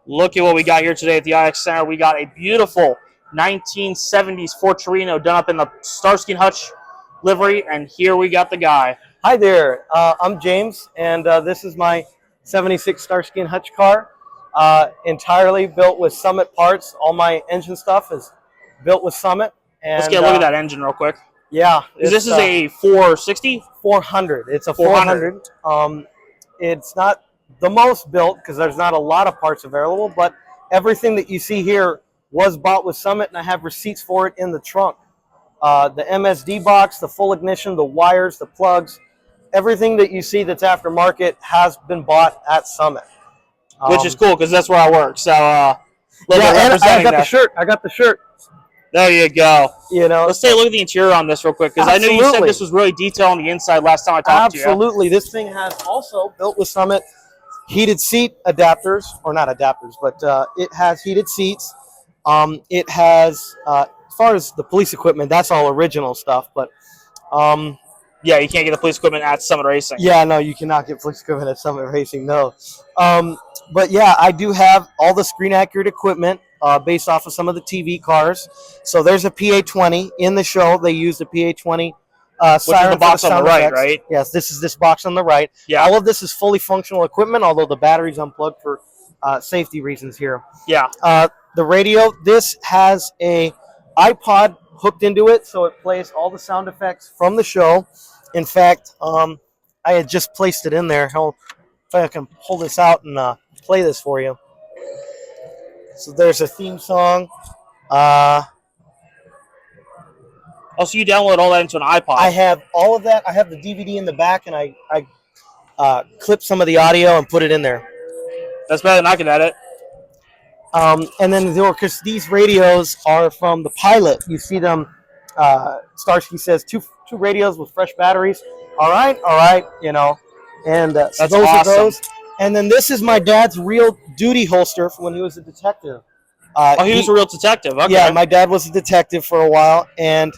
Look at what we got here today at the IX Center. We got a beautiful 1970s Ford Torino done up in the Starsky and Hutch livery, and here we got the guy. Hi there, I'm James, and this is my 76 Starsky and Hutch car, entirely built with Summit parts. All my engine stuff is built with Summit. And, let's get a look at that engine real quick. Yeah. This is a 460? 400. It's a 400. It's not the most built because there's not a lot of parts available, but everything that you see here was bought with Summit, and I have receipts for it in the trunk. The MSD box, the full ignition, the wires, the plugs, everything that you see that's aftermarket has been bought at Summit. Which is cool because that's where I work. So, yeah, and I got the shirt. I got the shirt. There you go. You know, let's take a look at the interior on this real quick, because I know you said this was really detailed on the inside last time I talked to you. Absolutely. This thing has also built with Summit heated seat adapters, or not adapters, but it has heated seats. It has, as far as the police equipment, that's all original stuff, but yeah, you can't get the police equipment at Summit Racing. Yeah, no, you cannot get police equipment at Summit Racing, no. But yeah, I do have all the screen accurate equipment based off of some of the TV cars. So there's a PA-20 in the show. They used a PA-20 siren for the box on the right, effects. Right? Yes, this is this box on the right. Yeah. All of this is fully functional equipment, although the battery's unplugged for safety reasons here. Yeah. The radio, this has a iPod hooked into it, so it plays all the sound effects from the show. In fact, I had just placed it in there. If I can pull this out and play this for you. So there's a theme song. Oh, so you download all that into an iPod? I have all of that. I have the DVD in the back, and I clip some of the audio and put it in there. That's better than I can edit. And then because these radios are from the pilot, you see them. Starsky says two radios with fresh batteries. All right, you know. And so those awesome. are those. And then this is my dad's real duty holster from when he was a detective. He was a real detective. Okay. Yeah, my dad was a detective for a while, and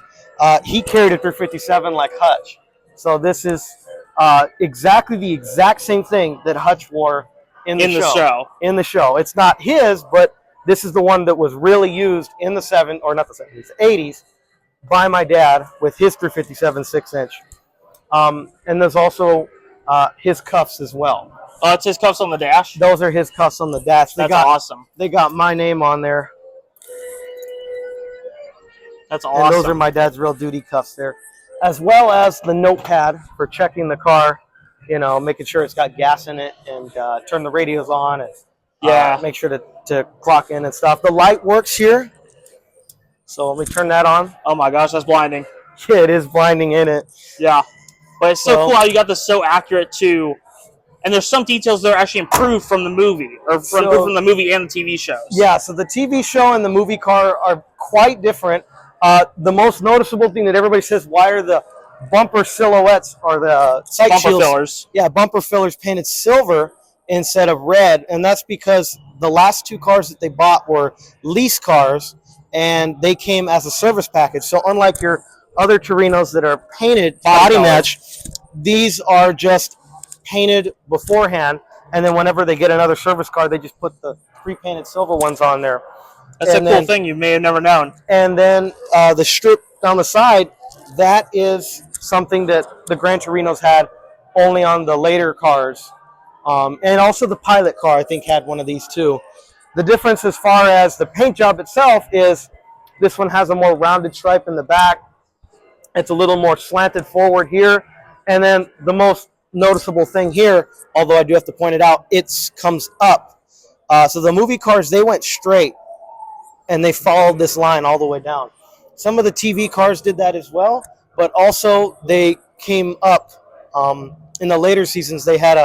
he carried a 357 like Hutch. So this is exactly the exact same thing that Hutch wore in the show. In the show. It's not his, but this is the one that was really used in the 80s by my dad with his 357 6-inch. And there's also his cuffs as well. Oh, it's his cuffs on the dash? Those are his cuffs on the dash. That's awesome. They got my name on there. That's awesome. And those are my dad's real duty cuffs there. As well as the notepad for checking the car, you know, making sure it's got gas in it, and turn the radios on, and make sure to clock in and stuff. The light works here. So let me turn that on. Oh my gosh, that's blinding. Yeah, it is blinding in it. Yeah. But it's so cool how you got this so accurate too. And there's some details that are actually improved from the movie, or from the movie and the TV shows. Yeah, so the TV show and the movie car are quite different. The most noticeable thing that everybody says, why are the bumper silhouettes or the sight bumper shields, fillers? Yeah, bumper fillers painted silver instead of red, and that's because the last two cars that they bought were lease cars, and they came as a service package. So unlike your other Torinos that are painted body match, these are just painted beforehand, and then whenever they get another service car, they just put the pre-painted silver ones on there. That's a cool thing you may have never known. And then the strip down the side, that is something that the Gran Torinos had only on the later cars. And also the pilot car, I think, had one of these too. The difference as far as the paint job itself is this one has a more rounded stripe in the back. It's a little more slanted forward here. And then the most noticeable thing here, although I do have to point it out, it comes up. So the movie cars, they went straight, and they followed this line all the way down. Some of the TV cars did that as well, but also they came up. In the later seasons, they had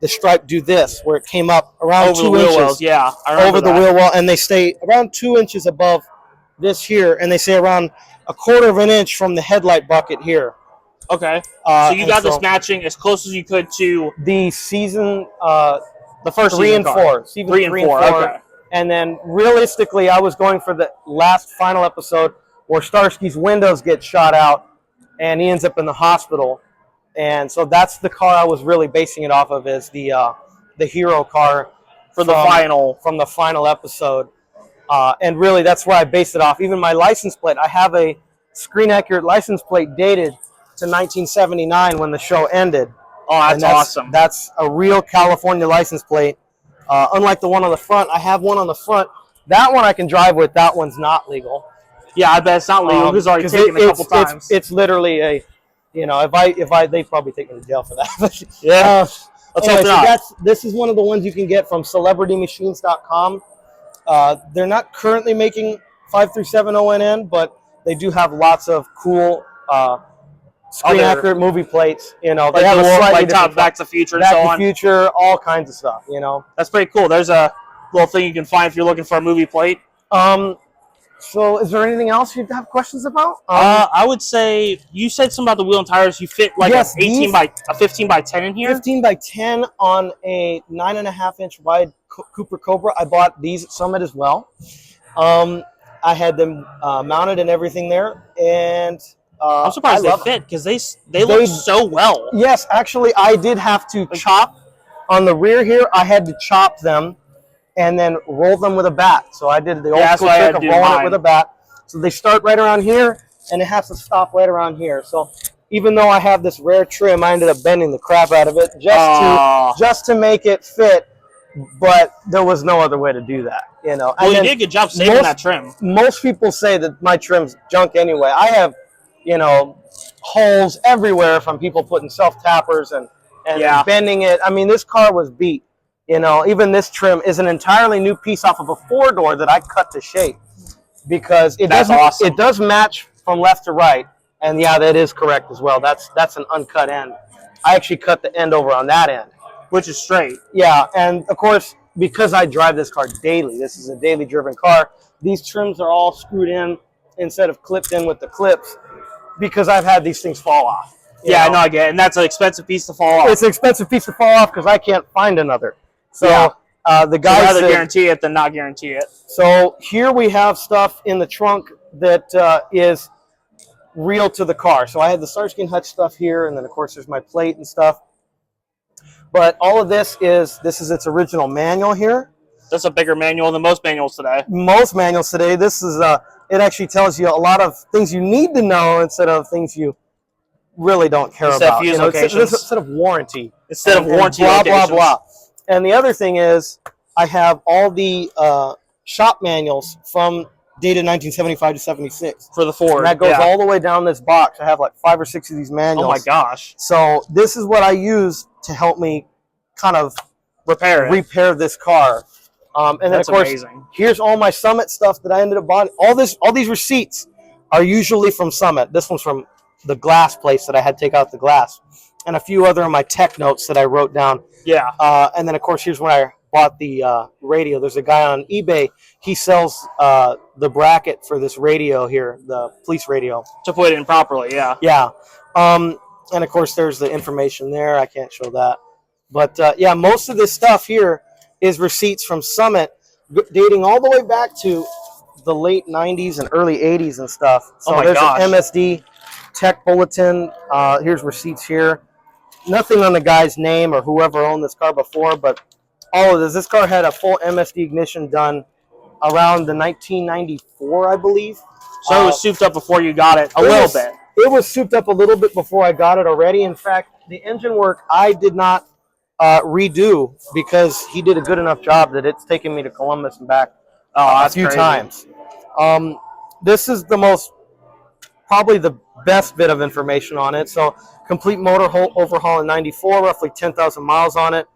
the stripe do this, where it came up around over 2 the wheel inches. wells. Yeah, I remember over the wheel well, and they stay around 2 inches above this here, and they say around 1/4 of an inch from the headlight bucket here. Okay. So you got this matching as close as you could to the season, the first 3 and 4. Season 3 and 4. Okay. And then realistically, I was going for the last final episode where Starsky's windows get shot out, and he ends up in the hospital. And so that's the car I was really basing it off of, is the hero car For the final episode. And really, that's where I based it off. Even my license plate, I have a screen-accurate license plate dated to 1979 when the show ended. Oh, that's awesome. That's a real California license plate. Unlike the one on the front, I have one on the front. That one I can drive with. That one's not legal. Yeah, I bet it's not legal because already taken a couple times. It's literally a, if I they'd probably take me to jail for that. Yeah. Anyway, so this is one of the ones you can get from CelebrityMachines.com. They're not currently making 537 ONN, but they do have lots of cool screen-accurate movie plates. They have a slightly different Back to the Future and so on. Back to the Future, all kinds of stuff. That's pretty cool. There's a little thing you can find if you're looking for a movie plate. So is there anything else you have questions about? I would say you said something about the wheel and tires. You fit like a 15 by 10 in here. 15 by 10 on a 9.5-inch wide Cooper Cobra. I bought these at Summit as well. I had them mounted and everything there, and I'm surprised they fit because they look so well. Yes, actually, I did have to chop on the rear here. I had to chop them and then roll them with a bat. So I did the old school trick of rolling it with a bat. So they start right around here, and it has to stop right around here. So even though I have this rare trim, I ended up bending the crap out of it just to make it fit. But there was no other way to do that, Well, you did a good job saving that trim. Most people say that my trim's junk anyway. I have, holes everywhere from people putting self-tappers and bending it. I mean, this car was beat. Even this trim is an entirely new piece off of a 4-door that I cut to shape because it does match from left to right. And yeah, that is correct as well. That's an uncut end. I actually cut the end over on that end. Which is straight. Yeah, and of course, because I drive this car daily, this is a daily driven car, these trims are all screwed in instead of clipped in with the clips because I've had these things fall off. I know, I get it. And that's an expensive piece to fall off. It's an expensive piece to fall off because I can't find another. So the guys rather guarantee it than not guarantee it. So here we have stuff in the trunk that is real to the car. So I had the Starsky and Hutch stuff here, and then of course there's my plate and stuff. But all of this is its original manual here. That's a bigger manual than most manuals today. Most manuals today. This is it actually tells you a lot of things you need to know instead of things you really don't care about. Instead of warranty. Instead of warranty. Blah blah blah. And the other thing is, I have all the shop manuals from dated 1975 to 76 for the Ford. And that goes all the way down this box. I have like 5 or 6 of these manuals. Oh my gosh! So this is what I use to help me kind of repair this car. And then of course, here's all my Summit stuff that I ended up buying. All these receipts are usually from Summit. This one's from the glass place that I had to take out the glass, and a few other of my tech notes that I wrote down. Yeah. And then of course, here's when I bought the radio. There's a guy on eBay. He sells the bracket for this radio here, the police radio. To put it in properly, yeah. Yeah. And of course, there's the information there. I can't show that. But yeah, most of this stuff here is receipts from Summit dating all the way back to the late 90s and early 80s and stuff. So there's an MSD Tech Bulletin. Here's receipts here. Nothing on the guy's name or whoever owned this car before, but all of this. This car had a full MSD ignition done around the 1994, I believe. So it was souped up before you got it a little bit. It was souped up a little bit before I got it already. In fact, the engine work I did not redo because he did a good enough job that it's taken me to Columbus and back a few times. This is probably the best bit of information on it. So complete motor overhaul in 94, roughly 10,000 miles on it.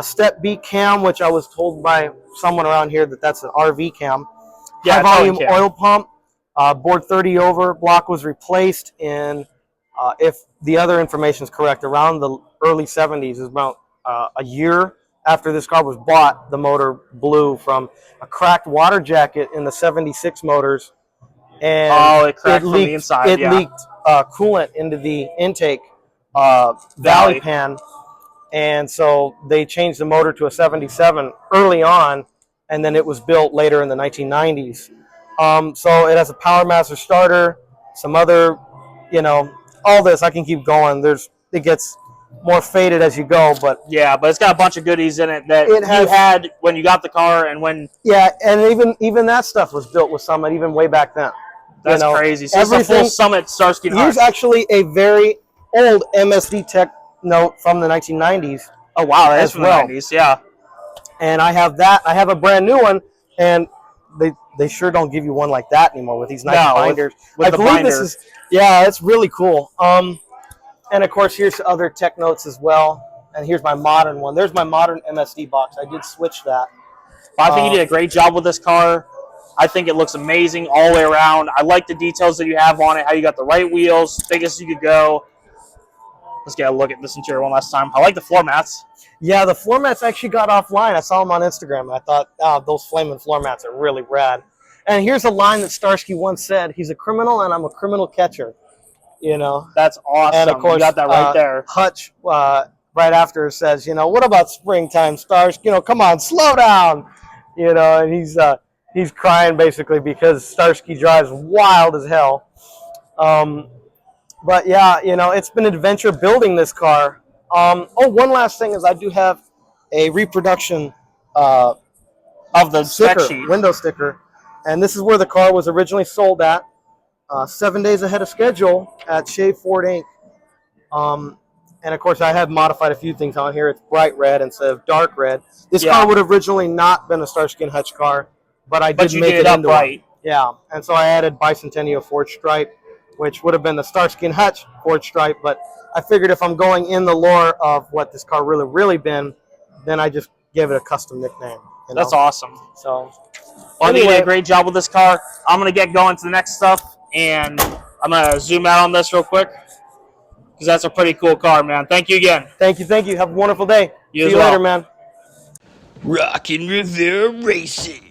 Step B cam, which I was told by someone around here that's an RV cam. Yeah, high volume oil pump. Board 30 over. Block was replaced in, if the other information is correct, around the early 70s. Is about a year after this car was bought, the motor blew from a cracked water jacket in the 76 motors. And it cracked from the inside. It leaked coolant into the intake valley pan. And so they changed the motor to a 77 early on, and then it was built later in the 1990s. So it has a Power Master starter, some other, all this. I can keep going. It gets more faded as you go, but yeah, but it's got a bunch of goodies in it that It has- you had when you got the car and when yeah, and even that stuff was built with Summit even way back then. that's crazy. So it's a full Summit Starsky Here's hutch. actually a very old MSD Tech note from the 1990s. Oh wow, that is as from well. the 90s. Yeah. And I have that. I have a brand new one, and they sure don't give you one like that anymore with these nice No, binders. with I the believe binder. this is, yeah, it's really cool. And of course, here's other tech notes as well. And here's my modern one. There's my modern MSD box. I did switch that. But I think you did a great job with this car. I think it looks amazing all the way around. I like the details that you have on it, how you got the right wheels, biggest you could go. Let's get a look at this interior one last time. I like the floor mats. Yeah, the floor mats actually got offline. I saw them on Instagram, and I thought, oh, those flaming floor mats are really rad. And here's a line that Starsky once said, he's a criminal, and I'm a criminal catcher. You know? That's awesome. And of course, you got that right there. Hutch, right after, says, what about springtime, Starsky? Come on, slow down. And he's crying basically because Starsky drives wild as hell. But yeah, it's been an adventure building this car. One last thing is I do have a reproduction Of the spec sticker, sheet. window sticker, and this is where the car was originally sold at, 7 days ahead of schedule at Shea Ford Inc. And of course, I have modified a few things on here. It's bright red instead of dark red. This car would have originally not been a Starsky and Hutch car, but I did make it into right. Yeah, and so I added Bicentennial Ford Stripe, which would have been the Starsky and Hutch Ford Stripe, but I figured if I'm going in the lore of what this car really been, then I just gave it a custom nickname. That's awesome. So, I think you did a great job with this car. I'm going to get going to the next stuff, and I'm going to zoom out on this real quick because that's a pretty cool car, man. Thank you again. Thank you. Have a wonderful day. You See as you well. later, man. Rockin' Rivera Racing.